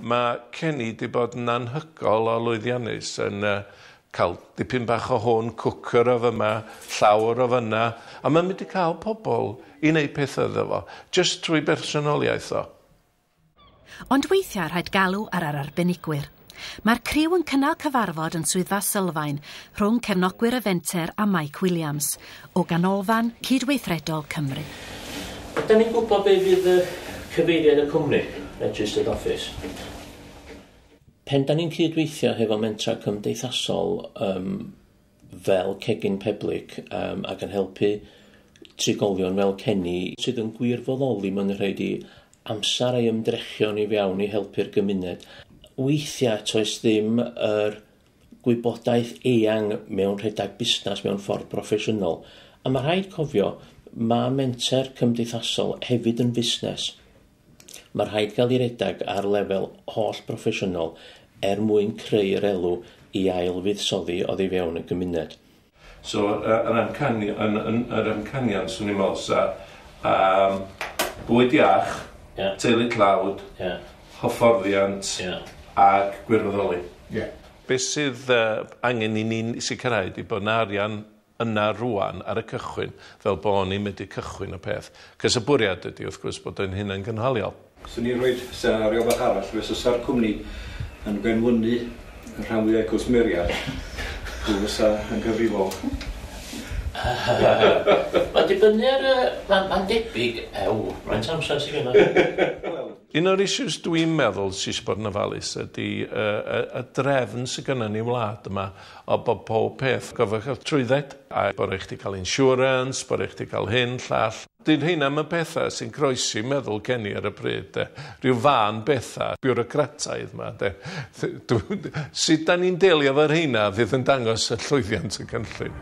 mae Kenny wedi bod yn anhygol o lwyddiannus yn cael dipyn bach o hwn, cwcer o fyma, llawr o fyna, a mae'n mynd i cael pobl i wneud pethau iddo fo, jyst trwy bersonoliaeth o. Ond weithiau rhaid galw ar yr arbenigwyr. Mae'r criw yn cynnal cyfarfod yn swyddfa sylfaen rhwng cefnogwyr y Menter a Mike Williams o ganolfan Cydweithredol Cymru. Ydyn ni'n gwybod be fydd y cyfeiriad y cwmni, Registered Office? Pen da ni'n cydweithio hefo mentra cymdeithasol fel Cegin Public ac yn helpu trigolion fel Kenny sydd yn gwirfoddoli mewn rhaid i amser ei ymdrechion i fewn i helpu'r gymuned. Weithiau toes ddim yr gwybodaeth eang mewn rhedag busnes mewn ffordd proffesiynol. A mae rhaid cofio, mae menter cymdeithasol hefyd yn busnes. Mae rhaid cael ei redag ar lefel holl proffesiynol mwyn creu'r elw i ail fuddsoddi oddi fewn y gymuned. So, yr amcanion swn i'n meddwl sa bwyd iach, teulu tlawd, hyfforddiant, ac gwirfoddoli. Beth sydd angen i ni'n sicrhau ydy bod yna arian yna rwan ar y cychwyn, fel bod ni'n mynd i cychwyn y peth. Cys y bwriad ydy, wrth gwrs, bod yn hynna'n gynhaliol. Swn i'n rhoi senario bach arall, fe fysa'r cwmni yn benwynu yn rhan fwyaf cwsmeriad, pwy fysa yn gyfrifol. Mae'n dibynnu ar mae'n debyg, rhaid amser sy'n gyda. Un o'r issues dwi'n meddwl sy'n eisiau bod yn ofalus ydy y drefn sy'n gyda ni wlad yma o bod pob peth gofych trwydded a bod eich di cael insurance, bod eich di cael hyn, llall. Dyn hynna am y bethau sy'n croesi meddwl Kenny ar y bryd. Rhyw fan bethau, biwrocrataidd yma. Sut da ni'n delio fo'r hynna fydd yn dangos y llwyddiant y cynllun.